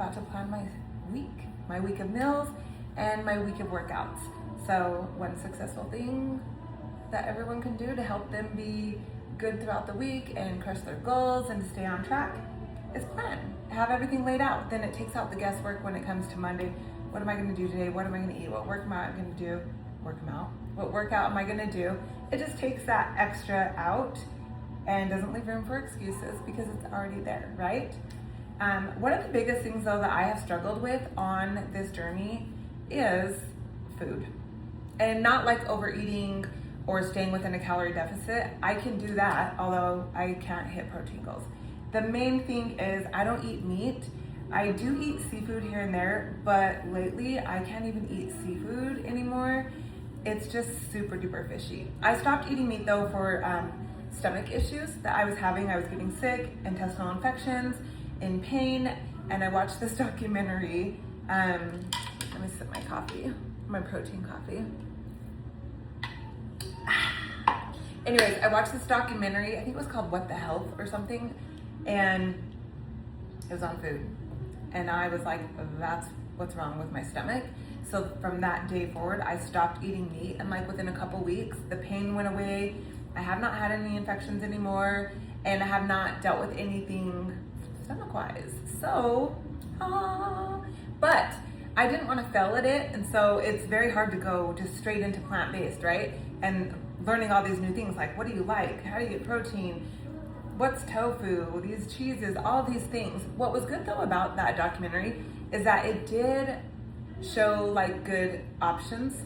about to plan my week of meals and my week of workouts. So one successful thing that everyone can do to help them be good throughout the week and crush their goals and stay on track is plan. Have everything laid out. Then it takes out the guesswork when it comes to Monday. What am I gonna do today? What am I gonna eat? What workout am I gonna do? What workout am I gonna do? It just takes that extra out and doesn't leave room for excuses because it's already there, right? One of the biggest things though that I have struggled with on this journey is food. And not like overeating or staying within a calorie deficit. I can do that, although I can't hit protein goals. The main thing is I don't eat meat. I do eat seafood here and there, but lately I can't even eat seafood anymore. It's just super duper fishy. I stopped eating meat though for stomach issues that I was having. I was getting sick, intestinal infections, in pain, and I watched this documentary. Let me sip my coffee, my protein coffee. Anyways, I watched this documentary, I think it was called What the Health or something, and it was on food. And I was like, that's what's wrong with my stomach. So from that day forward, I stopped eating meat, and like within a couple weeks, the pain went away. I have not had any infections anymore, and I have not dealt with anything stomach-wise. So, but I didn't want to fail at it, and so it's very hard to go just straight into plant-based, right? And learning all these new things like, what do you like? How do you get protein? What's tofu? These cheeses, all these things. What was good though about that documentary is that it did show like good options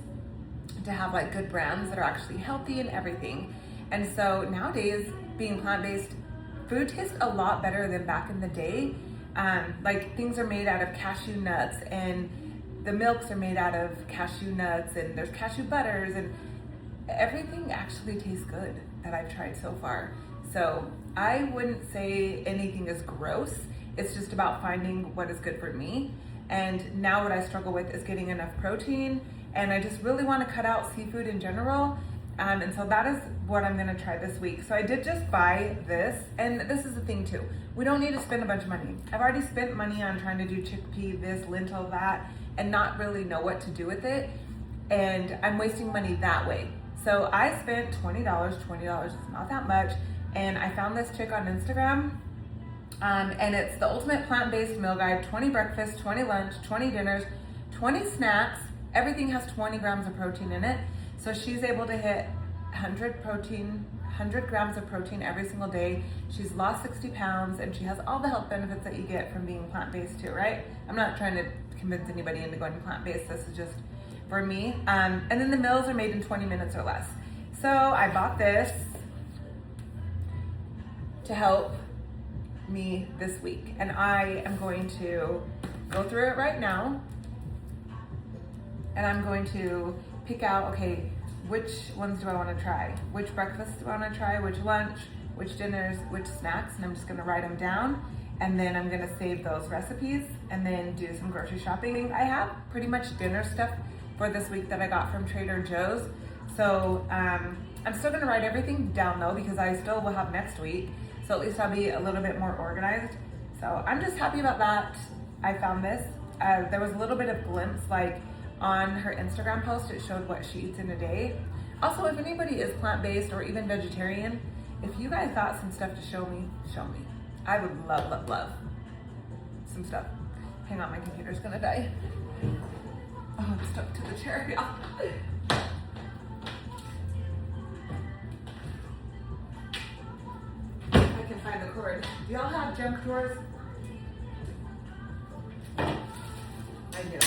to have like good brands that are actually healthy and everything. And so nowadays, being plant-based, food tastes a lot better than back in the day. Like things are made out of cashew nuts, and the milks are made out of cashew nuts, and there's cashew butters, and everything actually tastes good that I've tried so far. So I wouldn't say anything is gross. It's just about finding what is good for me. And now what I struggle with is getting enough protein, and I just really want to cut out seafood in general. And so that is what I'm gonna try this week. So I did just buy this, and this is the thing too. We don't need to spend a bunch of money. I've already spent money on trying to do chickpea, this, lentil, that, and not really know what to do with it. And I'm wasting money that way. So I spent $20, $20 is not that much. And I found this chick on Instagram, and it's the ultimate plant-based meal guide, 20 breakfasts, 20 lunch, 20 dinners, 20 snacks. Everything has 20 grams of protein in it. So she's able to hit 100 grams of protein every single day. She's lost 60 pounds, and she has all the health benefits that you get from being plant-based too, right? I'm not trying to convince anybody into going plant-based. This is just for me. And then the meals are made in 20 minutes or less. So I bought this to help me this week. And I am going to go through it right now. And I'm going to pick out, okay, which ones do I want to try? Which breakfasts do I want to try? Which lunch? Which dinners? Which snacks? And I'm just going to write them down. And then I'm going to save those recipes and then do some grocery shopping. I have pretty much dinner stuff for this week that I got from Trader Joe's. So I'm still going to write everything down though, because I still will have next week. So at least I'll be a little bit more organized. So I'm just happy about that. I found this. There was a little bit of glimpse, like on her Instagram post, it showed what she eats in a day. Also, if anybody is plant-based or even vegetarian, if you guys got some stuff to show me. I would love some stuff. Hang on, my computer's gonna die. Oh, I'm stuck to the chair, yeah. I can find the cord. Do y'all have junk drawers? I do.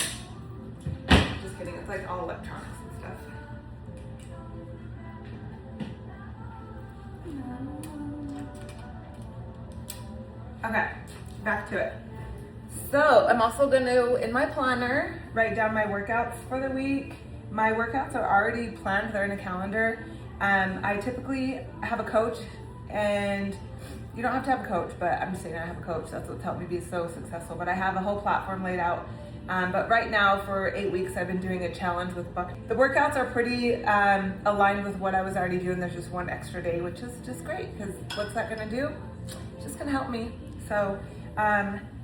Just kidding, it's like all electronics and stuff. Okay, back to it. So I'm also gonna, in my planner, write down my workouts for the week. My workouts are already planned, they're in a calendar. I typically have a coach, and you don't have to have a coach, but I'm just saying I have a coach. That's what's helped me be so successful. But I have a whole platform laid out. But right now, for 8 weeks, I've been doing a challenge with Buck. The workouts are pretty aligned with what I was already doing. There's just one extra day, which is just great, because what's that gonna do? It's just gonna help me. So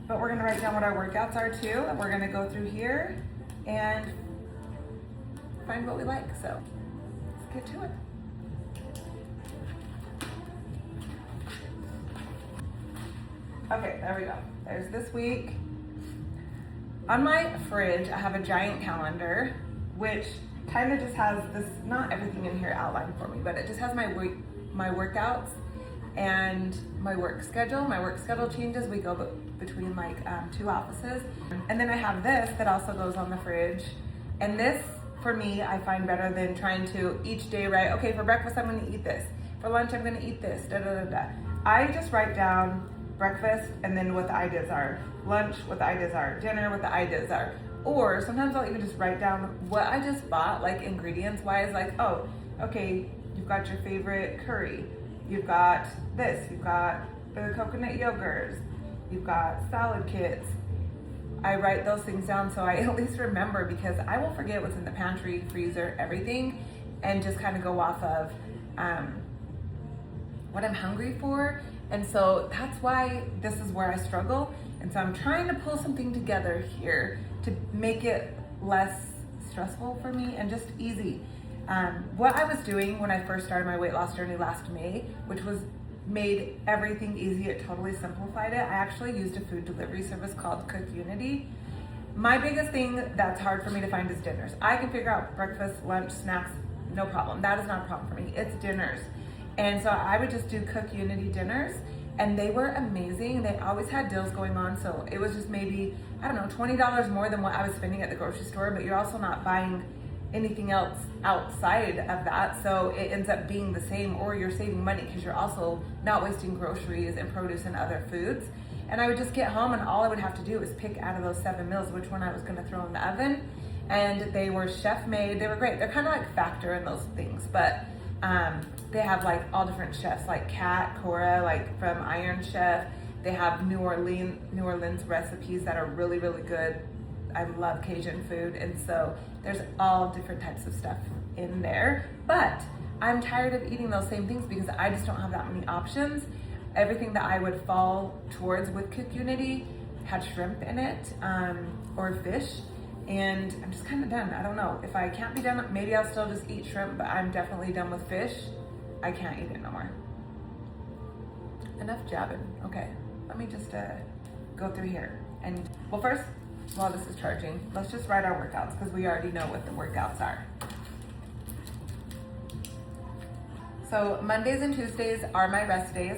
but we're gonna write down what our workouts are too, and we're gonna go through here and find what we like. So let's get to it. Okay, there we go. There's this week. On my fridge, I have a giant calendar, which kind of just has this, not everything in here outlined for me, but it just has my workouts and my work schedule. My work schedule changes. We go between like 2 offices. And then I have this that also goes on the fridge. And this, for me, I find better than trying to each day write, okay, for breakfast, I'm gonna eat this. For lunch, I'm gonna eat this, da da da da. I just write down breakfast and then what the ideas are. Lunch, what the ideas are. Dinner, what the ideas are. Or sometimes I'll even just write down what I just bought, like ingredients wise, like, oh, okay, you've got your favorite curry. You've got this, you've got the coconut yogurts, you've got salad kits. I write those things down so I at least remember, because I will forget what's in the pantry, freezer, everything, and just kind of go off of what I'm hungry for. And so that's why this is where I struggle. And so I'm trying to pull something together here to make it less stressful for me and just easy. What I was doing when I first started my weight loss journey last May, which was made everything easy, it totally simplified it. I actually used a food delivery service called Cook Unity. My biggest thing that's hard for me to find is dinners. I can figure out breakfast, lunch, snacks, no problem. That is not a problem for me. It's dinners. And so I would just do Cook Unity dinners, and they were amazing. They always had deals going on, so it was just maybe, I don't know, $20 more than what I was spending at the grocery store, but you're also not buying anything else outside of that, so it ends up being the same, or you're saving money because you're also not wasting groceries and produce and other foods. And I would just get home, and all I would have to do is pick out of those 7 meals which one I was going to throw in the oven, and they were chef made. They were great. They're kind of like Factor in those things, but they have like all different chefs, like Kat Cora, like from Iron Chef. They have New Orleans recipes that are really, really good. I love Cajun food, and so there's all different types of stuff in there. But I'm tired of eating those same things because I just don't have that many options. Everything that I would fall towards with Cook Unity had shrimp in it, or fish, and I'm just kind of done. I don't know. If I can't be done, maybe I'll still just eat shrimp, but I'm definitely done with fish. I can't eat it no more. Enough jabbing. Okay, let me just go through here. And well, first, while this is charging, let's just write our workouts because we already know what the workouts are. So Mondays and Tuesdays are my rest days.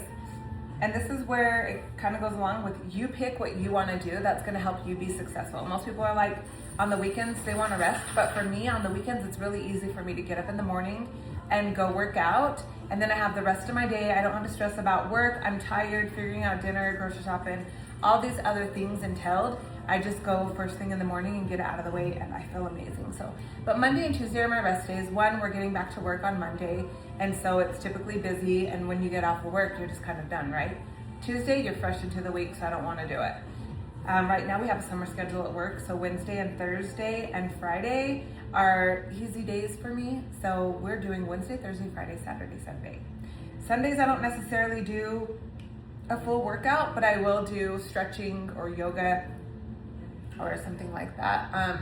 And this is where it kind of goes along with you pick what you want to do that's going to help you be successful. Most people are like, on the weekends, they want to rest. But for me, on the weekends, it's really easy for me to get up in the morning and go work out. And then I have the rest of my day. I don't have to stress about work. I'm tired, figuring out dinner, grocery shopping, all these other things entailed. I just go first thing in the morning and get it out of the way, and I feel amazing. So, but Monday and Tuesday are my rest days. One, we're getting back to work on Monday, and so it's typically busy, and when you get off of work, you're just kind of done, right? Tuesday, you're fresh into the week, so I don't want to do it. Right now we have a summer schedule at work, so Wednesday and Thursday and Friday are easy days for me. So we're doing Wednesday, Thursday, Friday, Saturday, Sunday. Sundays I don't necessarily do a full workout, but I will do stretching or yoga or something like that.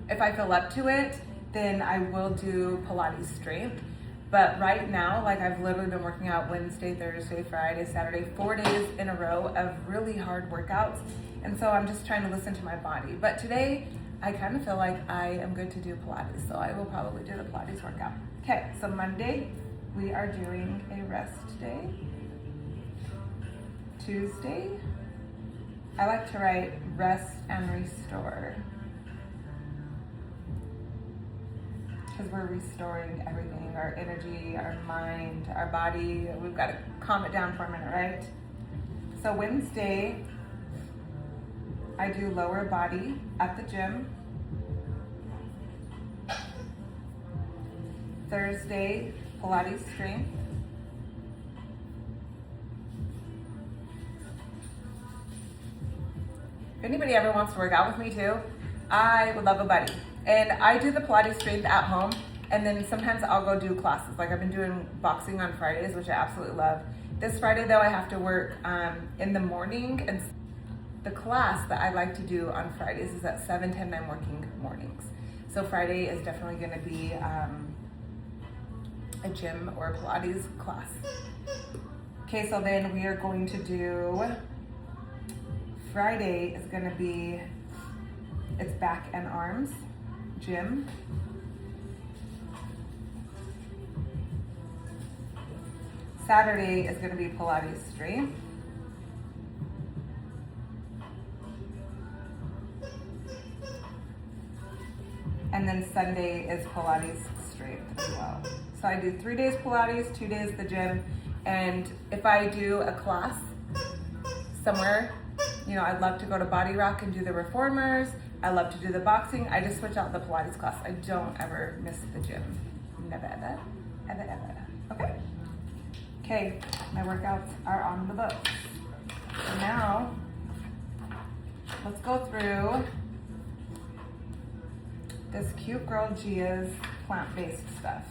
If I feel up to it, then I will do Pilates strength. But right now, like I've literally been working out Wednesday, Thursday, Friday, Saturday, 4 days in a row of really hard workouts. And so I'm just trying to listen to my body. But today, I kind of feel like I am good to do Pilates. So I will probably do the Pilates workout. Okay, so Monday, we are doing a rest day. Tuesday, I like to write rest and restore, because we're restoring everything, our energy, our mind, our body. We've got to calm it down for a minute, right? So Wednesday, I do lower body at the gym. Thursday, Pilates strength. If anybody ever wants to work out with me too, I would love a buddy. And I do the Pilates strength at home, and then sometimes I'll go do classes. Like I've been doing boxing on Fridays, which I absolutely love. This Friday though, I have to work in the morning, and the class that I like to do on Fridays is at 7, 10, 9 working mornings. So Friday is definitely gonna be a gym or a Pilates class. Okay, so then we are going to do, Friday is gonna be, it's back and arms, gym. Saturday is gonna be Pilates strength. And then Sunday is Pilates strength as well. So I do 3 days Pilates, 2 days the gym. And if I do a class somewhere, you know, I'd love to go to Body Rock and do the reformers. I love to do the boxing. I just switch out the Pilates class. I don't ever miss the gym. Never, ever, ever, ever. Okay. Okay, my workouts are on the books. So now, let's go through this cute girl Gia's plant-based stuff.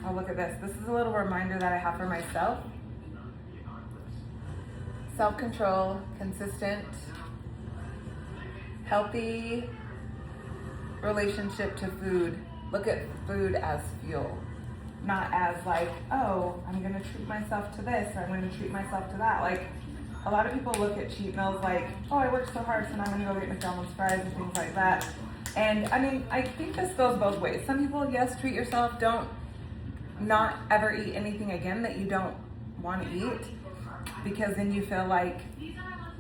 Oh, look at this. This is a little reminder that I have for myself. Self-control, consistent, healthy relationship to food. Look at food as fuel, not as like, oh, I'm gonna treat myself to this or I'm gonna treat myself to that. Like, a lot of people look at cheat meals like, oh, I worked so hard, so now I'm gonna go get McDonald's fries and things like that. And I mean, I think this goes both ways. Some people, yes, treat yourself, don't not ever eat anything again that you don't want to eat, because then you feel like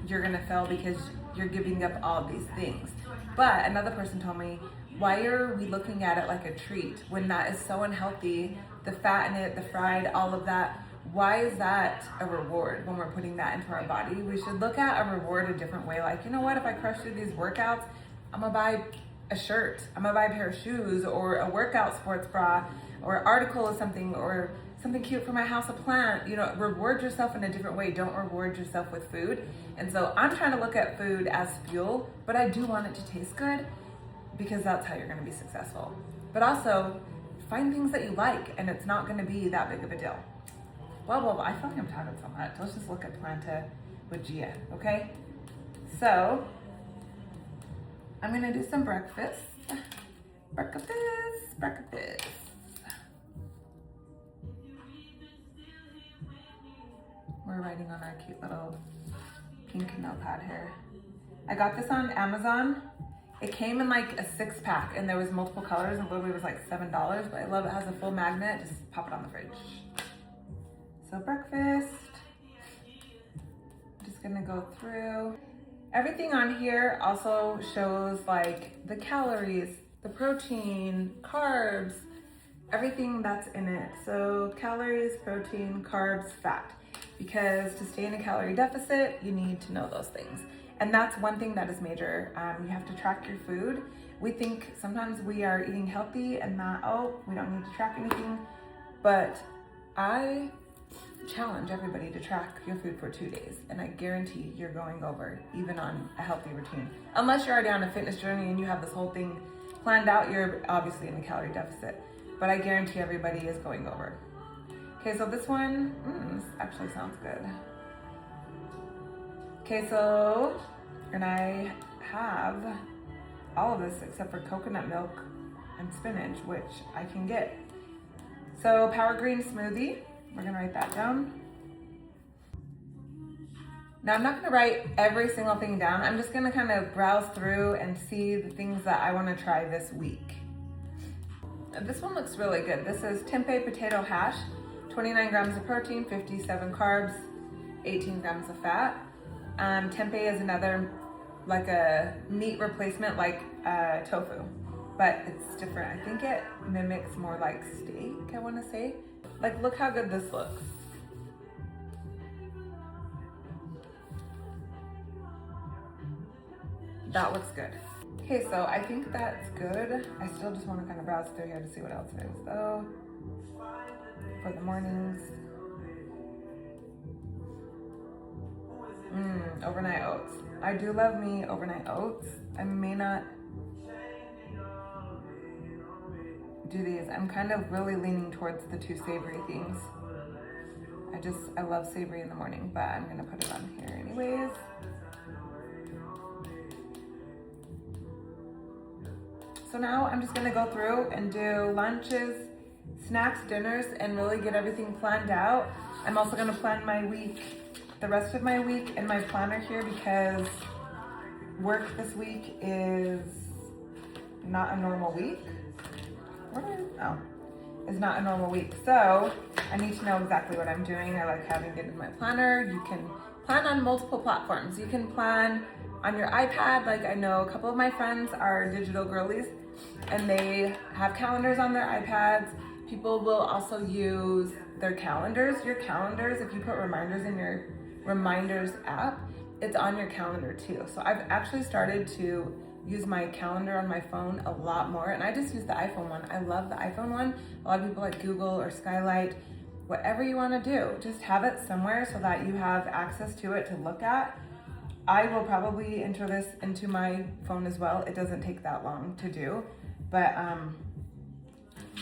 you're gonna fail because you're giving up all of these things. But another person told me, why are we looking at it like a treat when that is so unhealthy? The fat in it, the fried, all of that. Why is that a reward when we're putting that into our body? We should look at a reward a different way. Like, you know what, if I crush through these workouts, I'm gonna buy a shirt, I'm gonna buy a pair of shoes or a workout sports bra or article of something or something cute for my house, a plant. You know, reward yourself in a different way. Don't reward yourself with food. And so I'm trying to look at food as fuel, but I do want it to taste good because that's how you're gonna be successful. But also find things that you like and it's not gonna be that big of a deal. Blah, blah, blah. I feel like I'm talking so much. Let's just look at Planta with Gia, okay? So I'm gonna do some breakfast. Breakfast. We're writing on our cute little pink notepad here. I got this on Amazon. It came in like a 6-pack and there was multiple colors and literally it was like $7, but I love it. It has a full magnet. Just pop it on the fridge. So breakfast. Just gonna go through. Everything on here also shows like the calories, the protein, carbs, everything that's in it. So calories, protein, carbs, fat. Because to stay in a calorie deficit, you need to know those things. And that's one thing that is major. You have to track your food. We think sometimes we are eating healthy and not, oh, we don't need to track anything. But I challenge everybody to track your food for 2 days. And I guarantee you're going over, even on a healthy routine. Unless you're already on a fitness journey and you have this whole thing planned out, you're obviously in a calorie deficit. But I guarantee everybody is going over. Okay, so this one, this actually sounds good. Okay, so, and I have all of this except for coconut milk and spinach, which I can get. So Power Green smoothie, we're gonna write that down. Now I'm not gonna write every single thing down. I'm just gonna kind of browse through and see the things that I wanna try this week. This one looks really good. This is tempeh potato hash, 29 grams of protein, 57 carbs, 18 grams of fat. Tempeh is another, like a meat replacement like tofu, but it's different. I think it mimics more like steak, I wanna say. Like, look how good this looks. That looks good. Okay, so I think that's good. I still just wanna kind of browse through here to see what else there is though. For the mornings. Overnight oats. I do love me overnight oats. I may not do these. I'm kind of really leaning towards the 2 savory things. I love savory in the morning, but I'm gonna put it on here anyways. So now I'm just gonna go through and do lunches, snacks, dinners, and really get everything planned out. I'm also gonna plan my week, the rest of my week in my planner here, because work this week is not a normal week. Is not a normal week. So I need to know exactly what I'm doing. I like having it in my planner. You can plan on multiple platforms. You can plan on your iPad. Like, I know a couple of my friends are digital girlies and they have calendars on their iPads. People will also use their calendars. Your calendars, if you put reminders in your reminders app, it's on your calendar too. So I've actually started to use my calendar on my phone a lot more, and I just use the iPhone one. I love the iPhone one. A lot of people like Google or Skylight, whatever you want to do, just have it somewhere so that you have access to it to look at. I will probably enter this into my phone as well. It doesn't take that long to do, but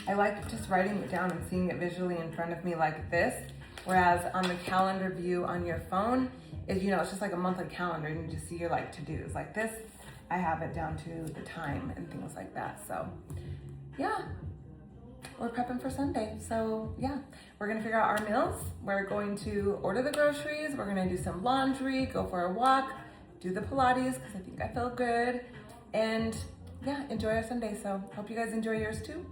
I like just writing it down and seeing it visually in front of me like this, whereas on the calendar view on your phone, it's just like a monthly calendar, and you just see your like to-dos like this. I have it down to the time and things like that. So yeah, we're prepping for Sunday. So yeah, we're gonna figure out our meals. We're going to order the groceries. We're gonna do some laundry, go for a walk, do the Pilates, because I think I feel good. And yeah, enjoy our Sunday. So hope you guys enjoy yours too.